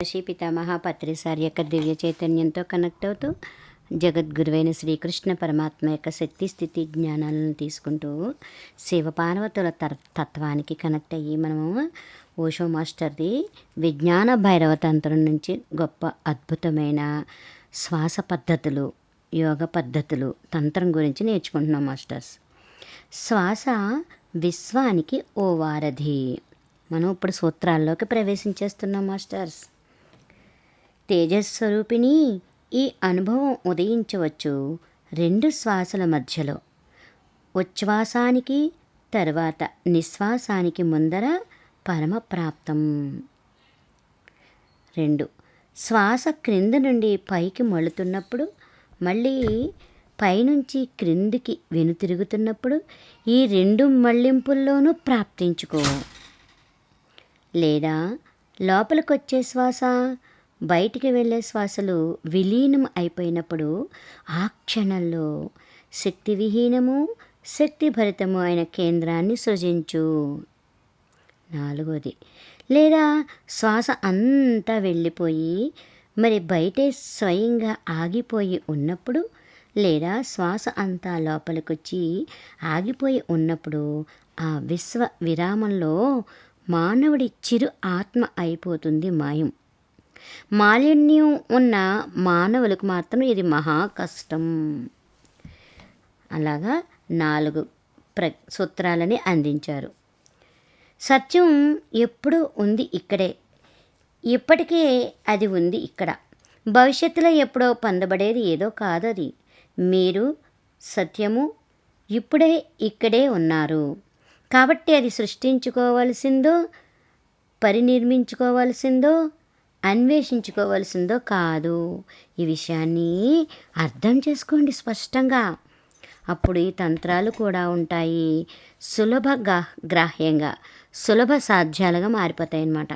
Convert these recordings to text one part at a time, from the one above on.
శ్రీ పితామహ పత్రిసారి యొక్క దివ్య చైతన్యంతో కనెక్ట్ అవుతూ జగద్గురువైన శ్రీకృష్ణ పరమాత్మ యొక్క శక్తి స్థితి జ్ఞానాలను తీసుకుంటూ శివపార్వతుల తత్వానికి కనెక్ట్ అయ్యి మనము ఓషో మాస్టర్ది విజ్ఞాన భైరవ తంత్రం నుంచి గొప్ప అద్భుతమైన శ్వాస పద్ధతులు యోగ పద్ధతులు తంత్రం గురించి నేర్చుకుంటున్నాం మాస్టర్స్. శ్వాస విశ్వానికి ఓ వారధి. మనం ఇప్పుడు సూత్రాల్లోకి ప్రవేశించేస్తున్నాం మాస్టర్స్. తేజస్వరూపిణి ఈ అనుభవం ఉదయించవచ్చు రెండు శ్వాసల మధ్యలో, ఉచ్ఛ్వాసానికి తర్వాత నిశ్వాసానికి ముందర పరమప్రాప్తం. 2. శ్వాస క్రింద నుండి పైకి మళ్ళుతున్నప్పుడు, మళ్ళీ పైనుంచి క్రిందికి వెనుతిరుగుతున్నప్పుడు ఈ రెండు మళ్ళింపుల్లోనూ ప్రాప్తించుకో. లేదా లోపలికొచ్చే శ్వాస బయటికి వెళ్ళే శ్వాసలు విలీనం అయిపోయినప్పుడు ఆ క్షణంలో శక్తి విహీనము శక్తిభరితము అయిన కేంద్రాన్ని సృజించు. 4. లేదా శ్వాస అంతా వెళ్ళిపోయి మరి బయటే స్వయంగా ఆగిపోయి ఉన్నప్పుడు, లేదా శ్వాస అంతా లోపలికొచ్చి ఆగిపోయి ఉన్నప్పుడు ఆ విశ్వ విరామంలో మానవుడి చిరు ఆత్మ అయిపోతుంది మాయం. మాలిన్యం ఉన్న మానవులకు మాత్రం ఇది మహా కష్టం. అలాగా 4 సూత్రాలని అందించారు. సత్యం ఎప్పుడూ ఉంది ఇక్కడే, ఇప్పటికే అది ఉంది ఇక్కడ. భవిష్యత్తులో ఎప్పుడో పొందబడేది ఏదో కాదు అది. మీరు సత్యము ఇప్పుడే ఇక్కడే ఉన్నారు కాబట్టి అది సృష్టించుకోవలసిందో పరినిర్మించుకోవలసిందో అన్వేషించుకోవలసిందో కాదు. ఈ విషయాన్ని అర్థం చేసుకోండి స్పష్టంగా. అప్పుడు ఈ తంత్రాలు కూడా ఉంటాయి గ్రాహ్యంగా సులభ సాధ్యాలుగా మారిపోతాయి అన్నమాట.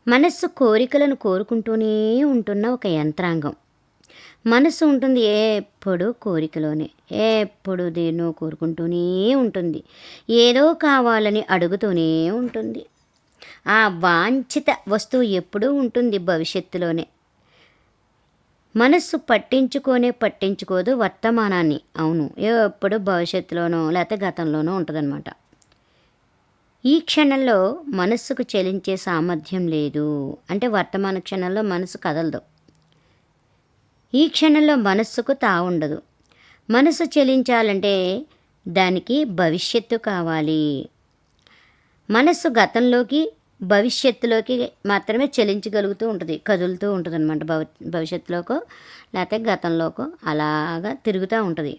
మనస్సు కోరికలను కోరుకుంటూనే ఉంటున్న ఒక యంత్రాంగం. మనస్సు ఉంటుంది ఎప్పుడు కోరికలోనే, ఎప్పుడు దేన్నో కోరుకుంటూనే ఉంటుంది, ఏదో కావాలని అడుగుతూనే ఉంటుంది. ఆ వాంఛిత వస్తువు ఎప్పుడూ ఉంటుంది భవిష్యత్తులోనే. మనస్సు పట్టించుకోదు వర్తమానాన్ని. అవును, ఎప్పుడు భవిష్యత్తులోనో లేకపోతే గతంలోనో ఉంటుందన్నమాట. ఈ క్షణంలో మనస్సుకు చలించే సామర్థ్యం లేదు. అంటే వర్తమాన క్షణంలో మనసు కదలదు. ఈ క్షణంలో మనస్సుకు తావుండదు. మనసు చలించాలంటే దానికి భవిష్యత్తు కావాలి. మనస్సు గతంలోకి భవిష్యత్తులోకి మాత్రమే చలించగలుగుతూ ఉంటుంది, కదులుతూ ఉంటుంది అనమాట. భవిష్యత్తులోకో లేకపోతే గతంలోకో అలాగా తిరుగుతూ ఉంటుంది.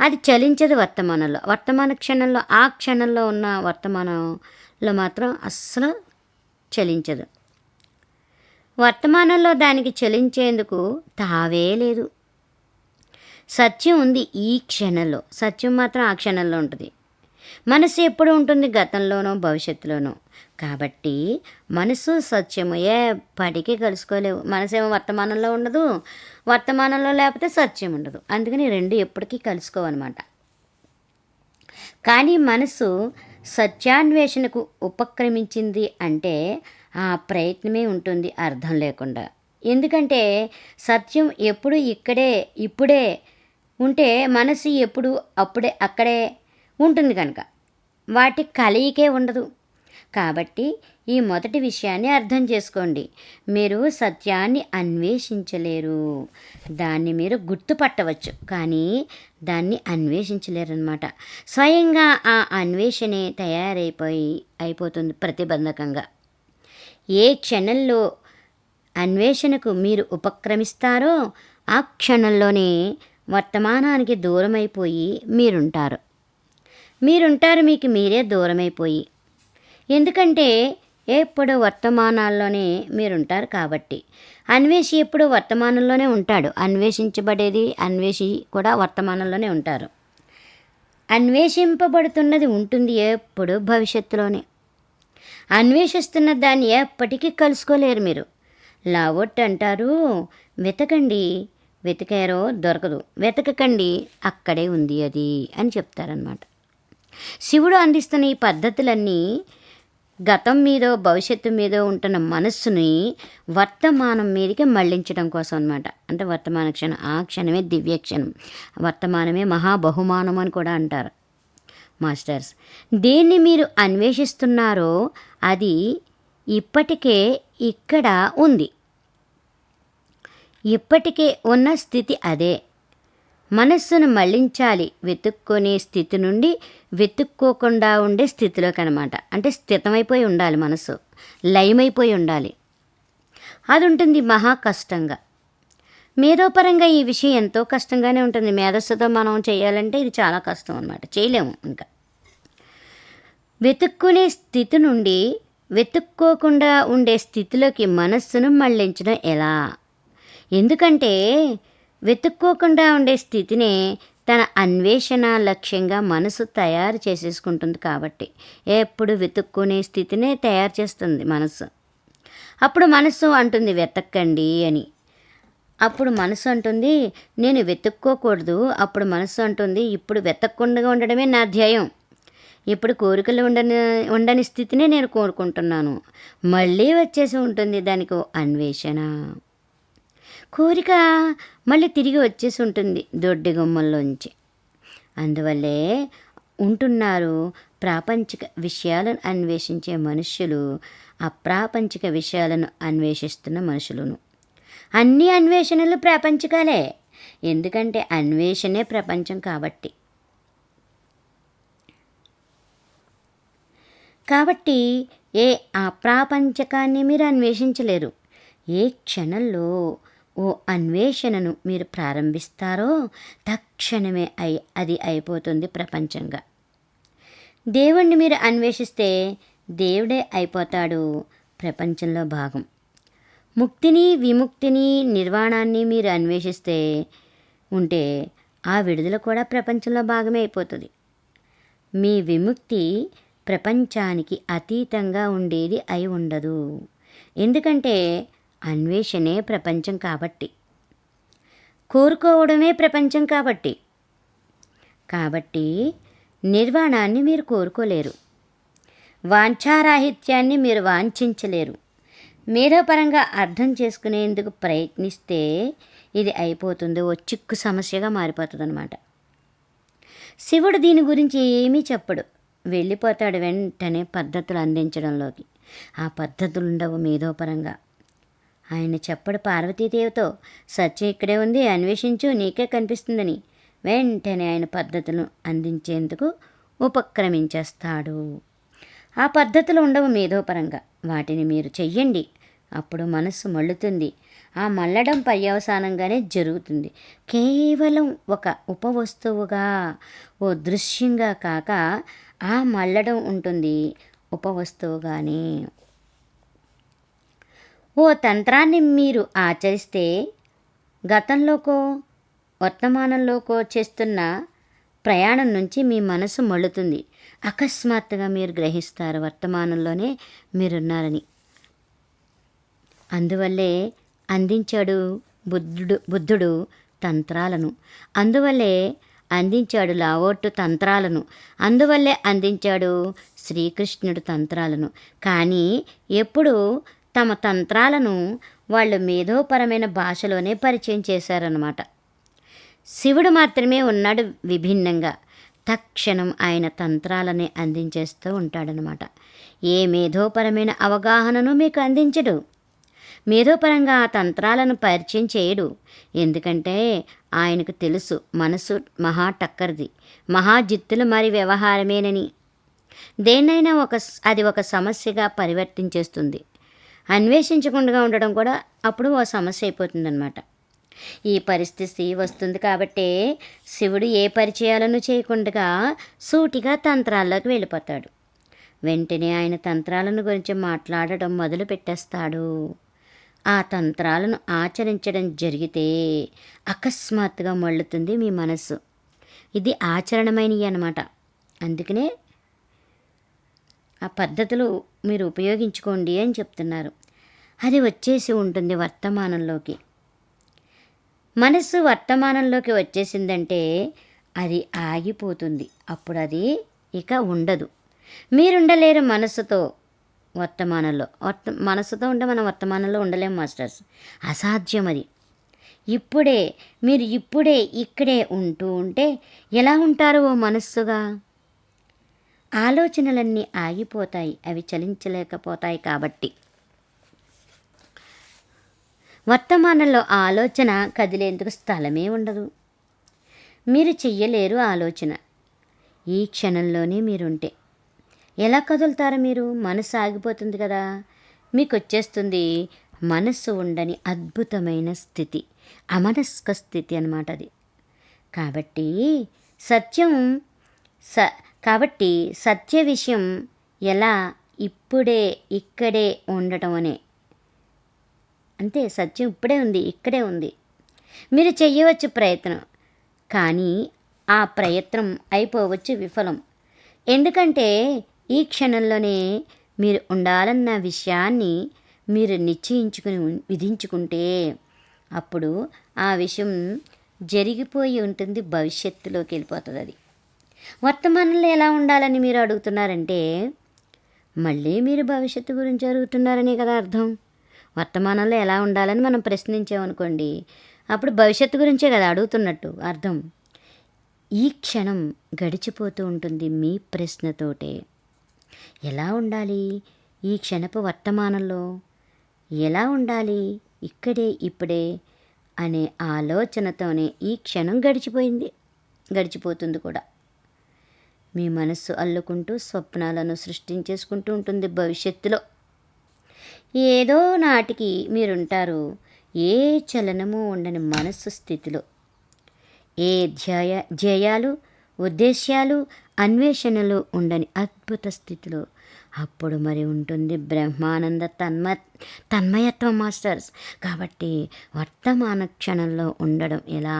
అది చలించదు వర్తమానంలో. వర్తమాన క్షణంలో ఆ క్షణంలో ఉన్న వర్తమానంలో మాత్రం అస్సలు చలించదు. వర్తమానంలో దానికి చలించేందుకు తావే లేదు. సత్యం ఉంది ఈ క్షణంలో, సత్యం మాత్రం ఆ క్షణంలో ఉంటుంది. మనసు ఎప్పుడు ఉంటుంది గతంలోనో భవిష్యత్తులోనో. కాబట్టి మనసు సత్యము ఎప్పటికీ కలుసుకోలేవు. మనసేమో వర్తమానంలో ఉండదు, వర్తమానంలో లేకపోతే సత్యం ఉండదు. అందుకని రెండు ఎప్పటికీ కలుసుకోవన్నమాట. కానీ మనసు సత్యాన్వేషణకు ఉపక్రమించింది అంటే ఆ ప్రయత్నమే ఉంటుంది అర్థం లేకుండా. ఎందుకంటే సత్యం ఎప్పుడు ఇప్పుడే ఉంటే మనసు ఎప్పుడు అక్కడే ఉంటుంది కనుక వాటి కలయికే ఉండదు. కాబట్టి ఈ మొదటి విషయాన్ని అర్థం చేసుకోండి. మీరు సత్యాన్ని అన్వేషించలేరు. దాన్ని మీరు గుర్తుపట్టవచ్చు కానీ దాన్ని అన్వేషించలేరు అన్నమాట. స్వయంగా ఆ అన్వేషణే అయిపోతుంది ప్రతిబంధకంగా. ఏ క్షణంలో అన్వేషణకు మీరు ఉపక్రమిస్తారో ఆ క్షణంలోనే వర్తమానానికి దూరమైపోయి మీరుంటారు. మీకు మీరే దూరమైపోయి. ఎందుకంటే ఎప్పుడు వర్తమానాల్లోనే మీరుంటారు కాబట్టి. అన్వేషి ఎప్పుడు వర్తమానంలోనే ఉంటాడు. అన్వేషి కూడా వర్తమానంలోనే ఉంటారు. అన్వేషింపబడుతున్నది ఉంటుంది ఎప్పుడు భవిష్యత్తులోనే. అన్వేషిస్తున్న దాన్ని ఎప్పటికీ కలుసుకోలేరు మీరు. లావొట్టు అంటారు, వెతకండి, వెతికారో దొరకదు, వెతకకండి, అక్కడే ఉంది అది అని చెప్తారనమాట. శివుడు అందిస్తున్న ఈ పద్ధతులన్నీ గతం మీదో భవిష్యత్తు మీదో ఉంటున్న మనస్సుని వర్తమానం మీదకి మళ్ళించడం కోసం అనమాట. అంటే వర్తమాన క్షణం, ఆ క్షణమే దివ్య క్షణం, వర్తమానమే మహాబహుమానం అని కూడా అంటారు మాస్టర్స్. దేన్ని మీరు అన్వేషిస్తున్నారో అది ఇప్పటికే ఇక్కడ ఉంది, ఇప్పటికే ఉన్న స్థితి అదే. మనస్సును మళ్ళించాలి వెతుక్కునే స్థితి నుండి వెతుక్కోకుండా ఉండే స్థితిలోకి అనమాట. అంటే స్థితమైపోయి ఉండాలి, మనసు లయమైపోయి ఉండాలి. అది ఉంటుంది మహా కష్టంగా. మేధోపరంగా ఈ విషయం ఎంతో కష్టంగానే ఉంటుంది. మేధస్సుతో మనం చేయాలంటే ఇది చాలా కష్టం అనమాట, చేయలేము. ఇంకా వెతుక్కునే స్థితి నుండి వెతుక్కోకుండా ఉండే స్థితిలోకి మనస్సును మళ్ళించడం ఎలా? ఎందుకంటే వెతుక్కోకుండా ఉండే స్థితినే తన అన్వేషణ లక్ష్యంగా మనసు తయారు చేసేసుకుంటుంది. కాబట్టి ఎప్పుడు వెతుక్కునే స్థితినే తయారు చేస్తుంది మనసు. అప్పుడు మనసు అంటుంది వెతక్కండి అని. అప్పుడు మనసు అంటుంది నేను వెతుక్కోకూడదు. అప్పుడు మనసు అంటుంది ఇప్పుడు వెతక్కుండా ఉండడమే నా ధ్యేయం, ఇప్పుడు కోరికలు ఉండని స్థితినే నేను కోరుకుంటున్నాను. మళ్ళీ వచ్చేసి ఉంటుంది దానికి అన్వేషణ. కోరిక మళ్ళీ తిరిగి వచ్చేసి ఉంటుంది దొడ్డి గుమ్మల్లోంచి. అందువల్లే ఉంటున్నారు ప్రాపంచిక విషయాలను అన్వేషించే మనుష్యులు, అప్రాపంచిక విషయాలను అన్వేషిస్తున్న మనుషులను. అన్ని అన్వేషణలు ప్రాపంచికాలే, ఎందుకంటే అన్వేషణే ప్రపంచం కాబట్టి. కాబట్టి ఏ అప్రాపంచకాన్ని మీరు అన్వేషించలేరు. ఏ క్షణంలో ఓ అన్వేషణను మీరు ప్రారంభిస్తారో తక్షణమే అది అయిపోతుంది ప్రపంచంగా. దేవుణ్ణి మీరు అన్వేషిస్తే దేవుడే అయిపోతాడు ప్రపంచంలో భాగం. ముక్తిని, విముక్తిని, నిర్వాణాన్ని మీరు అన్వేషిస్తే ఉంటే ఆ విడుదల కూడా ప్రపంచంలో భాగమే అయిపోతుంది. మీ విముక్తి ప్రపంచానికి అతీతంగా ఉండేది అయి ఉండదు. ఎందుకంటే అన్వేషణే ప్రపంచం కాబట్టి, కోరుకోవడమే ప్రపంచం కాబట్టి. కాబట్టి నిర్వాణాన్ని మీరు కోరుకోలేరు, వాంఛారాహిత్యాన్ని మీరు వాంఛించలేరు. మేధోపరంగా అర్థం చేసుకునేందుకు ప్రయత్నిస్తే ఇది అయిపోతుంది, ఓ చిక్కు సమస్యగా మారిపోతుంది అన్నమాట. శివుడు దీని గురించి ఏమీ చెప్పడు, వెళ్ళిపోతాడు వెంటనే పద్ధతులు అందించడంలోకి. ఆ పద్ధతులు ఉండవు మేధోపరంగా. ఆయన చెప్పడు పార్వతీదేవితో సత్యం ఇక్కడే ఉంది, అన్వేషించు, నీకే కనిపిస్తుందని. వెంటనే ఆయన పద్ధతులను అందించేందుకు ఉపక్రమించేస్తాడు. ఆ పద్ధతులు ఉండవు మేధోపరంగా, వాటిని మీరు చెయ్యండి, అప్పుడు మనస్సు మళ్ళుతుంది. ఆ మళ్ళడం పర్యవసానంగానే జరుగుతుంది. కేవలం ఒక ఉపవస్తువుగా, ఓ దృశ్యంగా కాక ఆ మళ్ళడం ఉంటుంది ఉపవస్తువుగానే. ఓ తంత్రాన్ని మీరు ఆచరిస్తే గతంలోకో వర్తమానంలోకో చేస్తున్న ప్రయాణం నుంచి మీ మనసు మళ్ళుతుంది. అకస్మాత్తుగా మీరు గ్రహిస్తారు వర్తమానంలోనే మీరున్నారని. అందువల్లే అందించాడు బుద్ధుడు తంత్రాలను, అందువల్లే అందించాడు లావోట్టు తంత్రాలను, అందువల్లే అందించాడు శ్రీకృష్ణుడు తంత్రాలను. కానీ ఎప్పుడు తమ తంత్రాలను వాళ్ళు మేధోపరమైన భాషలోనే పరిచయం చేశారన్నమాట. శివుడు మాత్రమే ఉన్నాడు విభిన్నంగా. తక్షణం ఆయన తంత్రాలనే అందించేస్తూ ఉంటాడనమాట. ఏ మేధోపరమైన అవగాహనను మీకు అందించడు, మేధోపరంగా ఆ తంత్రాలను పరిచయం చేయడు. ఎందుకంటే ఆయనకు తెలుసు మనసు మహా టక్కర్ది, మహాజిత్తులు మరి వ్యవహారమేనని. దేన్నైనా అది ఒక సమస్యగా పరివర్తించేస్తుంది. అన్వేషించకుండా ఉండడం కూడా అప్పుడు ఓ సమస్య అయిపోతుందన్నమాట. ఈ పరిస్థితి వస్తుంది కాబట్టే శివుడు ఏ పరిచయాలను చేయకుండా సూటిగా తంత్రాల్లోకి వెళ్ళిపోతాడు. వెంటనే ఆయన తంత్రాలను గురించి మాట్లాడటం మొదలు పెట్టేస్తాడు. ఆ తంత్రాలను ఆచరించడం జరిగితే అకస్మాత్తుగా మళ్ళుతుంది మీ మనస్సు. ఇది ఆచరణమైనవి అన్నమాట. అందుకనే ఆ పద్ధతులు మీరు ఉపయోగించుకోండి అని చెప్తున్నారు. అది వచ్చేసి ఉంటుంది వర్తమానంలోకి. మనస్సు వర్తమానంలోకి వచ్చేసిందంటే అది ఆగిపోతుంది. అప్పుడు అది ఇక ఉండదు. మీరుండలేరు మనస్సుతో. వర్తమానంలో. మనసుతో ఉంటే మనం వర్తమానంలో ఉండలేం మాస్టర్స్, అసాధ్యం అది. మీరు ఇప్పుడే ఇక్కడే ఉంటూ ఉంటే ఎలా ఉంటారు ఓ మనస్సుగా? ఆలోచనలన్నీ ఆగిపోతాయి, అవి చలించలేకపోతాయి. కాబట్టి వర్తమానంలో ఆలోచన కదిలేందుకు స్థలమే ఉండదు. మీరు చెయ్యలేరు ఆలోచన. ఈ క్షణంలోనే మీరుంటే ఎలా కదులుతారు మీరు? మనసు ఆగిపోతుంది కదా. మీకు వచ్చేస్తుంది మనస్సు ఉండని అద్భుతమైన స్థితి, అమనస్క స్థితి అన్నమాట అది. కాబట్టి సత్యం స కాబట్టి సత్య విషయం ఎలా? ఇప్పుడే ఇక్కడే ఉండటం అనే. అంతే, సత్యం ఇప్పుడే ఉంది, ఇక్కడే ఉంది. మీరు చెయ్యవచ్చు ప్రయత్నం, కానీ ఆ ప్రయత్నం అయిపోవచ్చు విఫలం. ఎందుకంటే ఈ క్షణంలోనే మీరు ఉండాలన్న విషయాన్ని మీరు నిశ్చయించుకుని విధించుకుంటే అప్పుడు ఆ విషయం జరిగిపోయి ఉంటుంది, భవిష్యత్తులోకి వెళ్ళిపోతుంది అది. వర్తమానంలో ఎలా ఉండాలని మీరు అడుగుతున్నారంటే మళ్ళీ మీరు భవిష్యత్తు గురించి అడుగుతున్నారనే కదా అర్థం. వర్తమానంలో ఎలా ఉండాలని మనం ప్రశ్నించామనుకోండి, అప్పుడు భవిష్యత్తు గురించే కదా అడుగుతున్నట్టు అర్థం. ఈ క్షణం గడిచిపోతూ ఉంటుంది మీ ప్రశ్నతోటే. ఎలా ఉండాలి ఈ క్షణపు వర్తమానంలో? ఎలా ఉండాలి ఇక్కడే ఇప్పుడే అనే ఆలోచనతోనే ఈ క్షణం గడిచిపోతుంది కూడా. మీ మనస్సు అల్లుకుంటూ స్వప్నాలను సృష్టించేసుకుంటూ ఉంటుంది భవిష్యత్తులో. ఏదో నాటికి మీరుంటారు ఏ చలనము ఉండని మనస్సు స్థితిలో, ఏ ధ్యేయాలు, ఉద్దేశ్యాలు, అన్వేషణలు ఉండని అద్భుత స్థితిలో. అప్పుడు మరి ఉంటుంది బ్రహ్మానంద తన్మయత్వం మాస్టర్స్. కాబట్టి వర్తమాన క్షణంలో ఉండడం ఎలా?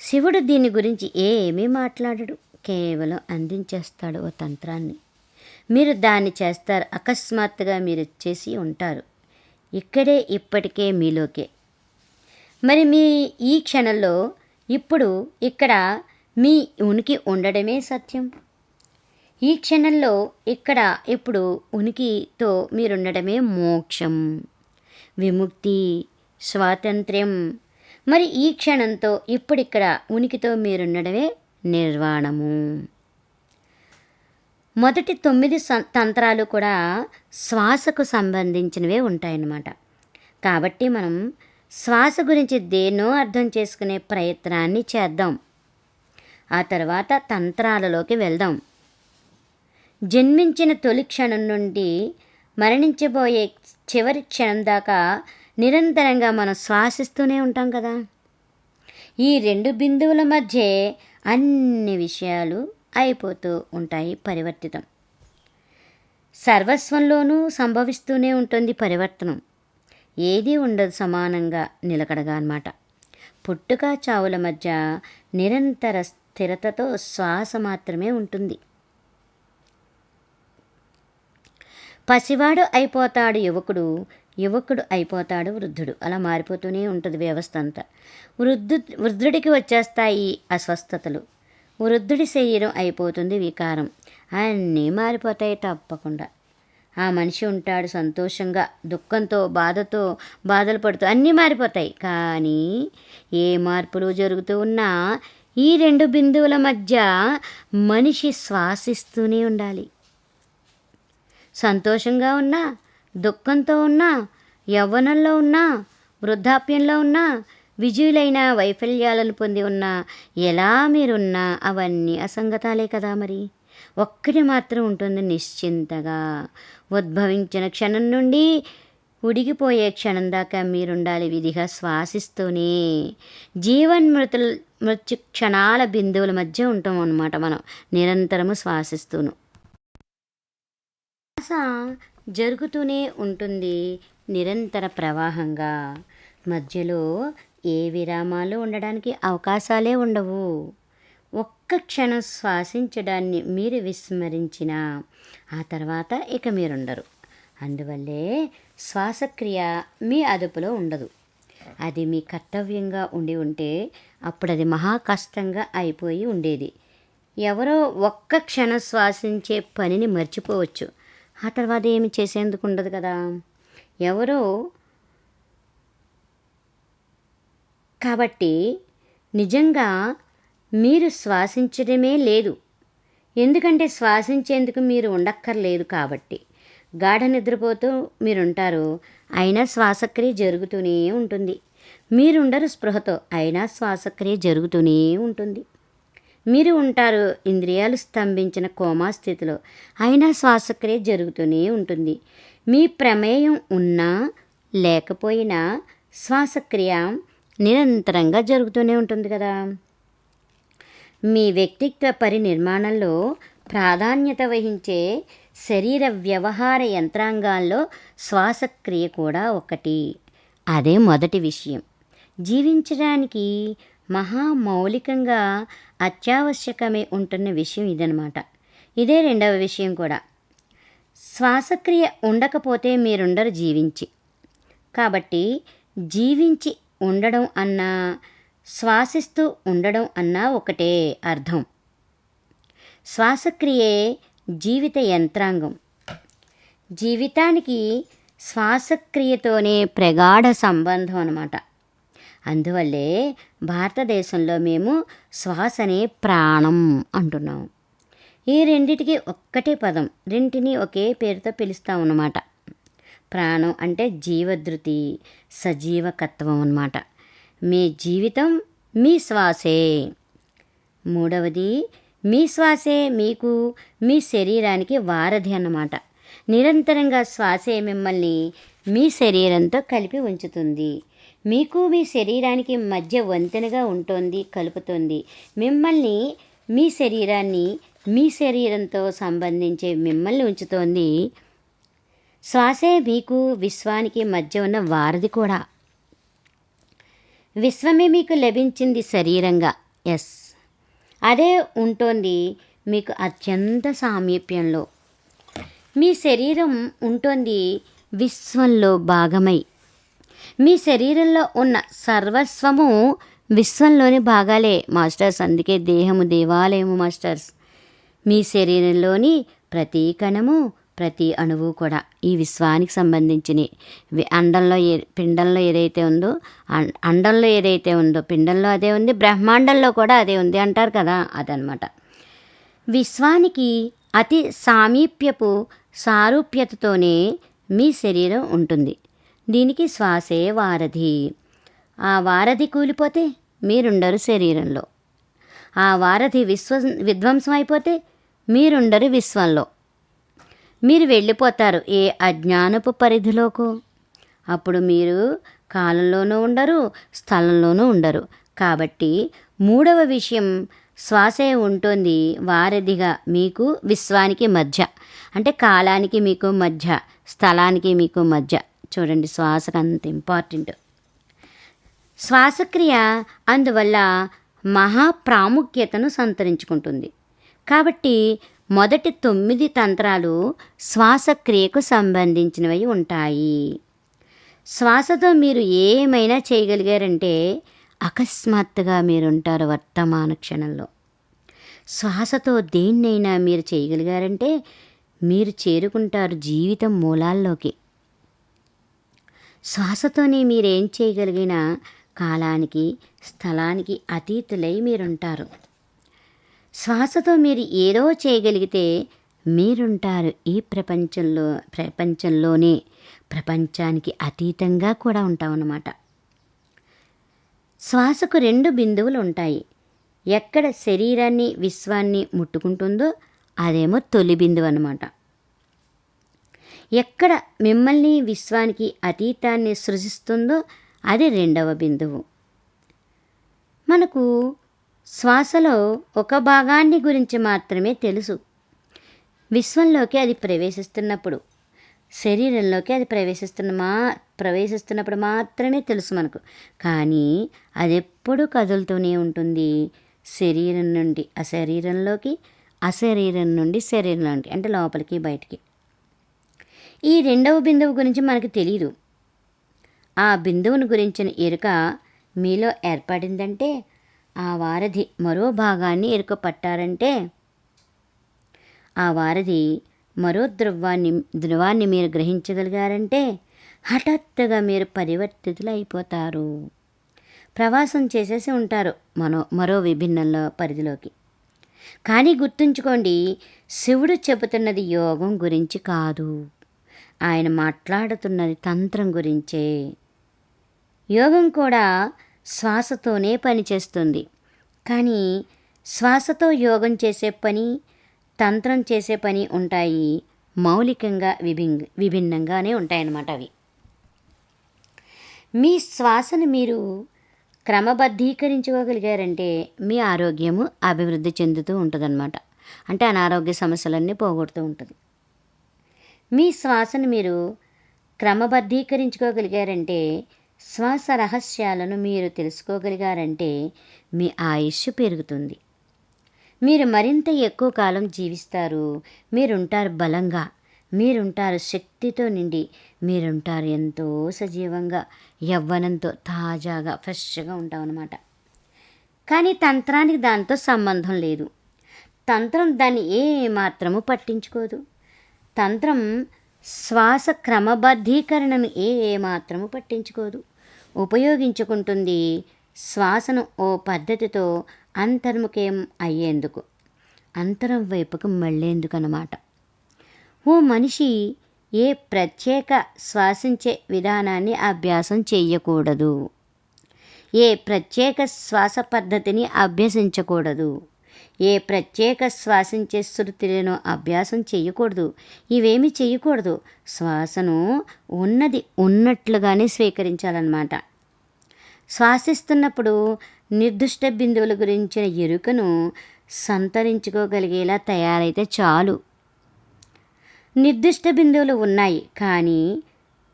శివుడు దీని గురించి ఏమీ మాట్లాడడు, కేవలం అందించేస్తాడు ఓ తంత్రాన్ని. మీరు దాన్ని చేస్తారు. అకస్మాత్తుగా మీరు చేసి ఉంటారు ఇక్కడే ఇప్పటికే మీలోకే. మరి మీ ఈ క్షణంలో ఇప్పుడు ఇక్కడ మీ ఉనికి ఉండడమే సత్యం. ఈ క్షణంలో ఇక్కడ ఇప్పుడు ఉనికితో మీరుండడమే మోక్షం, విముక్తి, స్వాతంత్ర్యం. మరి ఈ క్షణంతో ఇప్పుడిక్కడ ఉనికితో మీరుండడమే నిర్వాణము. మొదటి 9 తంత్రాలు కూడా శ్వాసకు సంబంధించినవే ఉంటాయన్నమాట. కాబట్టి మనం శ్వాస గురించి దేన్నో అర్థం చేసుకునే ప్రయత్నాన్ని చేద్దాం. ఆ తర్వాత తంత్రాలలోకి వెళ్దాం. జన్మించిన తొలి క్షణం నుండి మరణించబోయే చివరి క్షణం దాకా నిరంతరంగా మనం శ్వాసిస్తూనే ఉంటాం కదా. ఈ 2 బిందువుల మధ్య అన్ని విషయాలు అయిపోతూ ఉంటాయి పరివర్తితం. సర్వస్వంలోనూ సంభవిస్తూనే ఉంటుంది పరివర్తనం. ఏదీ ఉండదు సమానంగా నిలకడగా అన్నమాట. పుట్టుక చావుల మధ్య నిరంతర స్థిరతతో శ్వాస మాత్రమే ఉంటుంది. పసివాడు అయిపోతాడు యువకుడు, యువకుడు అయిపోతాడు వృద్ధుడు. అలా మారిపోతూనే ఉంటుంది వ్యవస్థ అంతా. వృద్ధుడికి వచ్చేస్తాయి అస్వస్థతలు, వృద్ధుడి శరీరం అయిపోతుంది వికారం. అన్నీ మారిపోతాయి తప్పకుండా. ఆ మనిషి ఉంటాడు సంతోషంగా, దుఃఖంతో, బాధలు పడుతూ అన్నీ మారిపోతాయి. కానీ ఏ మార్పులు జరుగుతూ ఉన్నా ఈ 2 బిందువుల మధ్య మనిషి శ్వాసిస్తూనే ఉండాలి. సంతోషంగా ఉన్నా, దుఃఖంతో ఉన్నా, యవ్వనంలో ఉన్నా, వృద్ధాప్యంలో ఉన్నా, విజయులైన వైఫల్యాలను పొంది ఉన్నా, ఎలా మీరున్నా అవన్నీ అసంగతాలే కదా. మరి ఒక్కటి మాత్రం ఉంటుంది నిశ్చింతగా. ఉద్భవించిన క్షణం నుండి ఉడిగిపోయే క్షణం దాకా మీరుండాలి విధిగా శ్వాసిస్తూనే. మృత్యు క్షణాల బిందువుల మధ్య ఉంటాం అన్నమాట మనం, నిరంతరము శ్వాసిస్తూను. శ్వాస జరుగుతూనే ఉంటుంది నిరంతర ప్రవాహంగా. మధ్యలో ఏ విరామాలు ఉండడానికి అవకాశాలే ఉండవు. ఒక్క క్షణం శ్వాసించడాన్ని మీరు విస్మరించినా ఆ తర్వాత ఇక మీరుండరు. అందువల్లే శ్వాసక్రియ మీ అదుపులో ఉండదు. అది మీ కర్తవ్యంగా ఉండి ఉంటే అప్పుడు అది మహా కష్టంగా అయిపోయి ఉండేది. ఎవరో ఒక్క క్షణం శ్వాసించే పనిని మర్చిపోవచ్చు, ఆ తర్వాత ఏమి చేసేందుకు ఉండదు కదా. ఎవరో కాబట్టి నిజంగా మీరు శ్వాసించడమే లేదు, ఎందుకంటే శ్వాసించేందుకు మీరు ఉండక్కర్లేదు కాబట్టి. గాఢ నిద్రపోతూ మీరుంటారు, అయినా శ్వాసక్రియ జరుగుతూనే ఉంటుంది. మీరుండరు స్పృహతో, అయినా శ్వాసక్రియ జరుగుతూనే ఉంటుంది. మీరు ఉంటారు ఇంద్రియాలు స్తంభించిన కోమా స్థితిలో, అయినా శ్వాసక్రియ జరుగుతూనే ఉంటుంది. మీ ప్రమేయం ఉన్నా లేకపోయినా శ్వాసక్రియ నిరంతరంగా జరుగుతూనే ఉంటుంది కదా. మీ వ్యక్తిత్వ పరినిర్మాణంలో ప్రాధాన్యత వహించే శరీర వ్యవహార యంత్రాంగాల్లో శ్వాసక్రియ కూడా ఒకటి. అదే మొదటి విషయం. జీవించడానికి మహామౌలికంగా అత్యావశ్యకమే ఉంటున్న విషయం ఇదనమాట. ఇదే రెండవ విషయం కూడా. శ్వాసక్రియ ఉండకపోతే మీరుండరు జీవించి. కాబట్టి జీవించి ఉండడం అన్నా శ్వాసిస్తూ ఉండడం అన్నా ఒకటే అర్థం. శ్వాసక్రియే జీవిత యంత్రాంగం. జీవితానికి శ్వాసక్రియతోనే ప్రగాఢ సంబంధం అన్నమాట. అందువల్లే భారతదేశంలో మేము శ్వాసనే ప్రాణం అంటున్నాం. ఈ రెండిటికి ఒక్కటే పదం, రెంటిని ఒకే పేరుతో పిలుస్తాం అన్నమాట. ప్రాణం అంటే జీవధృతి, సజీవకత్వం అన్నమాట. మీ జీవితం మీ శ్వాసే. మూడవది, మీ శ్వాసే మీకు మీ శరీరానికి వారధి అన్నమాట. నిరంతరంగా శ్వాసే మిమ్మల్ని మీ శరీరంతో కలిపి ఉంచుతుంది. మీకు మీ శరీరానికి మధ్య వంతెనగా ఉంటుంది, కలుపుతుంది. మిమ్మల్ని మీ శరీరాన్ని మీ శరీరంతో సంబంధించే మిమ్మల్ని ఉంచుతోంది. శ్వాసే మీకు విశ్వానికి మధ్య ఉన్న వారధి కూడా. విశ్వమే మీకు లభించింది శరీరంగా, ఎస్, అదే ఉంటుంది మీకు అత్యంత సామీప్యంలో. మీ శరీరం ఉంటుంది విశ్వంలో భాగమై. మీ శరీరంలో ఉన్న సర్వస్వము విశ్వంలోని భాగాలే మాస్టర్స్. అందుకే దేహము దేవాలయము మాస్టర్స్. మీ శరీరంలోని ప్రతి కణము, ప్రతి అణువు కూడా ఈ విశ్వానికి సంబంధించినవి. పిండంలో ఏదైతే ఉందో, అండంలో ఏదైతే ఉందో పిండంలో అదే ఉంది, బ్రహ్మాండంలో కూడా అదే ఉంది అంటారు కదా, అదనమాట. విశ్వానికి అతి సామీప్యపు సారూప్యతతోనే మీ శరీరం ఉంటుంది. దీనికి శ్వాసే వారధి. ఆ వారధి కూలిపోతే మీరుండరు శరీరంలో. ఆ వారధి విధ్వంసం అయిపోతే మీరుండరు విశ్వంలో. మీరు వెళ్ళిపోతారు ఏ అజ్ఞానపు పరిధిలోకో. అప్పుడు మీరు కాలంలోనూ ఉండరు, స్థలంలోనూ ఉండరు. కాబట్టి మూడవ విషయం, శ్వాసే ఉంటుంది వారధిగా మీకు విశ్వానికి మధ్య, అంటే కాలానికి మీకు మధ్య, స్థలానికి మీకు మధ్య. చూడండి, శ్వాసకు అంత ఇంపార్టెంట్. శ్వాసక్రియ అందువల్ల మహాప్రాముఖ్యతను సంతరించుకుంటుంది. కాబట్టి మొదటి 9 తంత్రాలు శ్వాసక్రియకు సంబంధించినవి ఉంటాయి. శ్వాసతో మీరు ఏమైనా చేయగలిగారంటే అకస్మాత్తుగా మీరుంటారు వర్తమాన క్షణంలో. శ్వాసతో దేన్నైనా మీరు చేయగలిగారంటే మీరు చేరుకుంటారు జీవితం మూలాల్లోకి. శ్వాసతోనే మీరేం చేయగలిగినా కాలానికి స్థలానికి అతీతులై మీరుంటారు. శ్వాసతో మీరు ఏదో చేయగలిగితే మీరుంటారు ఈ ప్రపంచంలోనే ప్రపంచానికి అతీతంగా కూడా ఉంటామన్నమాట. శ్వాసకు 2 బిందువులు ఉంటాయి. ఎక్కడ శరీరాన్ని విశ్వాన్ని ముట్టుకుంటుందో అదేమో తొలి బిందువు అన్నమాట. ఎక్కడ మిమ్మల్ని విశ్వానికి అతీతాన్ని సృజిస్తుందో అది 2వ బిందువు. మనకు శ్వాసలో ఒక భాగాన్ని గురించి మాత్రమే తెలుసు. విశ్వంలోకి అది ప్రవేశిస్తున్నప్పుడు, శరీరంలోకి అది ప్రవేశిస్తున్నప్పుడు మాత్రమే తెలుసు మనకు. కానీ అది ఎప్పుడూ కదులుతూనే ఉంటుంది. శరీరం నుండి అశరీరంలోకి, అశరీరం నుండి శరీరంలోకి, అంటే లోపలికి బయటికి. ఈ 2వ బిందువు గురించి మనకు తెలియదు. ఆ బిందువుని గురించిన ఎరుక మీలో ఏర్పడిందంటే ఆ వారధి మరో భాగాన్ని ఎరుకపట్టారంటే ఆ వారధి మరో ధృవాన్ని మీరు గ్రహించగలిగారంటే హఠాత్తుగా మీరు పరివర్తితులు అయిపోతారు. ప్రవాసం చేసేసి ఉంటారు మరో విభిన్నంలో పరిధిలోకి. కానీ గుర్తుంచుకోండి, శివుడు చెబుతున్నది యోగం గురించి కాదు, ఆయన మాట్లాడుతున్నది తంత్రం గురించే. యోగం కూడా శ్వాసతోనే పనిచేస్తుంది. కానీ శ్వాసతో యోగం చేసే పని, తంత్రం చేసే పని ఉంటాయి. మౌలికంగా విభిన్నంగానే ఉంటాయన్నమాట అవి. మీ శ్వాసను మీరు క్రమబద్ధీకరించుకోగలిగారంటే మీ ఆరోగ్యము అభివృద్ధి చెందుతూ ఉంటుందన్నమాట. అంటే అనారోగ్య సమస్యలన్నీ పోగొడుతూ ఉంటుంది. మీ శ్వాసను మీరు క్రమబద్ధీకరించుకోగలిగారంటే, శ్వాస రహస్యాలను మీరు తెలుసుకోగలిగారంటే మీ ఆయుష్ పెరుగుతుంది. మీరు మరింత ఎక్కువ కాలం జీవిస్తారు. మీరుంటారు బలంగా, మీరుంటారు శక్తితో నిండి, మీరుంటారు ఎంతో సజీవంగా, యవ్వనంతో తాజాగా ఫ్రెష్గా ఉంటామన్నమాట. కానీ తంత్రానికి దాంతో సంబంధం లేదు. తంత్రం దాన్ని ఏ మాత్రము పట్టించుకోదు. తంత్రం శ్వాస క్రమబద్ధీకరణను ఏ మాత్రము పట్టించుకోదు. ఉపయోగించుకుంటుంది శ్వాసను ఓ పద్ధతితో అంతర్ముఖం అయ్యేందుకు, అంతరం వైపుకు మళ్ళేందుకు అన్నమాట. ఓ మనిషి ఏ ప్రత్యేక శ్వాసించే విధానాన్ని అభ్యాసం చేయకూడదు, ఏ ప్రత్యేక శ్వాస పద్ధతిని అభ్యసించకూడదు, ఏ ప్రత్యేక శ్వాసించే శృతులను అభ్యాసం చేయకూడదు. ఇవేమీ చేయకూడదు. శ్వాసను ఉన్నది ఉన్నట్లుగానే స్వీకరించాలన్నమాట. శ్వాసిస్తున్నప్పుడు నిర్దిష్ట బిందువుల గురించిన ఎరుకను సంతరించుకోగలిగేలా తయారైతే చాలు. నిర్దిష్ట బిందువులు ఉన్నాయి, కానీ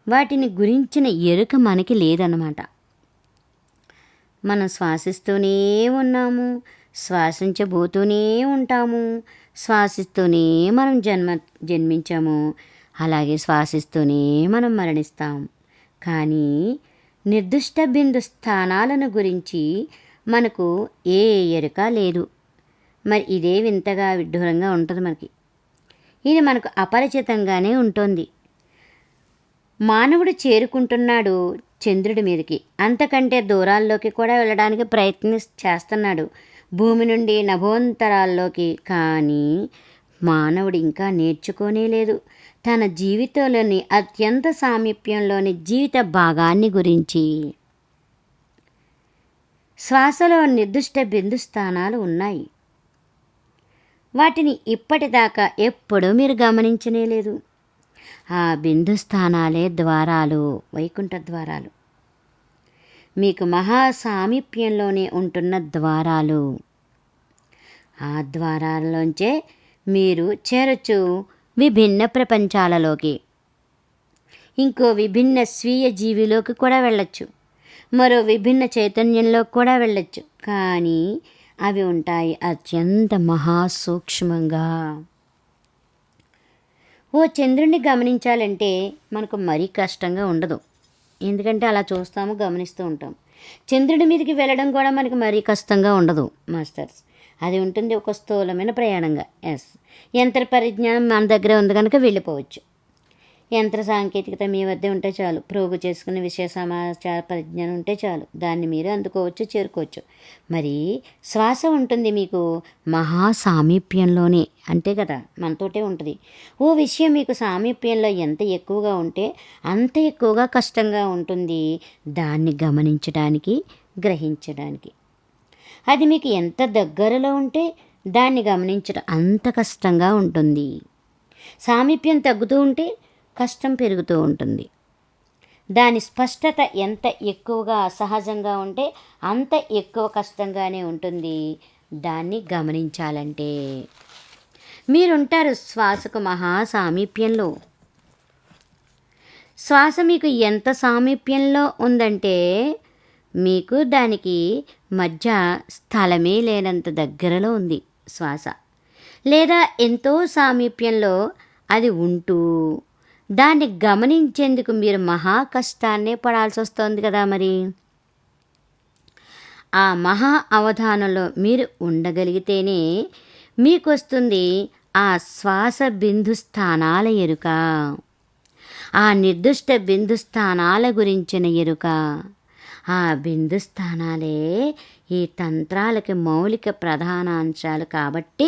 వాటిని గురించిన ఎరుక మనకి లేదన్నమాట. మనం శ్వాసిస్తూనే ఉన్నాము, శ్వాసించబోతూనే ఉంటాము, శ్వాసిస్తూనే మనం జన్మించాము, అలాగే శ్వాసిస్తూనే మనం మరణిస్తాం. కానీ నిర్దిష్ట బిందు స్థానాలను గురించి మనకు ఏ ఎరుక లేదు. మరి ఇదే వింతగా విడ్డూరంగా ఉంటుంది మనకి. ఇది మనకు అపరిచితంగానే ఉంటుంది. మానవుడు చేరుకుంటున్నాడు చంద్రుడి మీదకి, అంతకంటే దూరాల్లోకి కూడా వెళ్ళడానికి ప్రయత్నం చేస్తున్నాడు, భూమి నుండి నభోంతరాల్లోకి. కానీ మానవుడు ఇంకా నేర్చుకోనే లేదు తన జీవితంలోని అత్యంత సామీప్యంలోని జీవిత భాగాన్ని గురించి. శ్వాసలో నిర్దిష్ట బిందు స్థానాలు ఉన్నాయి. వాటిని ఇప్పటిదాకా ఎప్పుడూ మీరు గమనించనే లేదు. ఆ బిందు స్థానాలే ద్వారాలు, వైకుంఠ ద్వారాలు. మీకు మహా సామీప్యంలోనే ఉంటున్న ద్వారాలు. ఆ ద్వారాల్లోంచే మీరు చేరొచ్చు విభిన్న ప్రపంచాలలోకి. ఇంకో విభిన్న స్వీయ జీవిలోకి కూడా వెళ్ళొచ్చు, మరో విభిన్న చైతన్యంలోకి కూడా వెళ్ళొచ్చు. కానీ అవి ఉంటాయి అత్యంత మహాసూక్ష్మంగా. ఓ చంద్రుడిని గమనించాలంటే మనకు మరీ కష్టంగా ఉండదు, ఎందుకంటే అలా చూస్తాము, గమనిస్తూ ఉంటాం. చంద్రుడి మీదకి వెళ్ళడం కూడా మనకి మరీ కష్టంగా ఉండదు మాస్టర్స్. అది ఉంటుంది ఒక స్థూలమైన ప్రయాణంగా. యంత్ర పరిజ్ఞానం మన దగ్గర ఉంది కనుక వెళ్ళిపోవచ్చు. యంత్ర సాంకేతికత మీ వద్దే ఉంటే చాలు, ప్రోగు చేసుకునే విషయ సమాచార పరిజ్ఞానం ఉంటే చాలు, దాన్ని మీరు అందుకోవచ్చు, చేరుకోవచ్చు. మరి శ్వాస ఉంటుంది మీకు మహా సామీప్యంలోనే, అంతే కదా, మనతోటే ఉంటుంది. ఓ విషయం మీకు సామీప్యంలో ఎంత ఎక్కువగా ఉంటే అంత ఎక్కువగా కష్టంగా ఉంటుంది దాన్ని గమనించడానికి, గ్రహించడానికి. అది మీకు ఎంత దగ్గరలో ఉంటే దాన్ని గమనించడం అంత కష్టంగా ఉంటుంది. సామీప్యం తగ్గుతూ ఉంటే కష్టం పెరుగుతూ ఉంటుంది. దాని స్పష్టత ఎంత ఎక్కువగా సహజంగా ఉంటే అంత ఎక్కువ కష్టంగానే ఉంటుంది దాన్ని గమనించాలంటే. మీరుంటారు శ్వాసకు మహా సామీప్యంలో. శ్వాస మీకు ఎంత సామీప్యంలో ఉందంటే మీకు దానికి మధ్య స్థలమే లేనంత దగ్గరలో ఉంది శ్వాస. లేదా ఎంతో సామీప్యంలో అది ఉంటూ దాన్ని గమనించేందుకు మీరు మహా కష్టాన్నే పడాల్సి వస్తుంది కదా. మరి ఆ మహా అవధానంలో మీరు ఉండగలిగితేనే మీకు వస్తుంది ఆ శ్వాస బిందు స్థానాల ఎరుక, ఆ నిర్దిష్ట బిందు స్థానాల గురించిన ఎరుక. ఆ బిందు స్థానాలే ఈ తంత్రాలకి మౌలిక ప్రధానాంశాలు కాబట్టి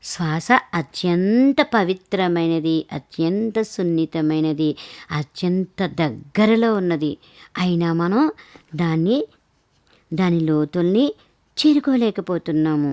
శ్వాస అత్యంత పవిత్రమైనది, అత్యంత సున్నితమైనది, అత్యంత దగ్గరలో ఉన్నది. అయినా మనం దాని లోతుల్ని చేరుకోలేకపోతున్నాము.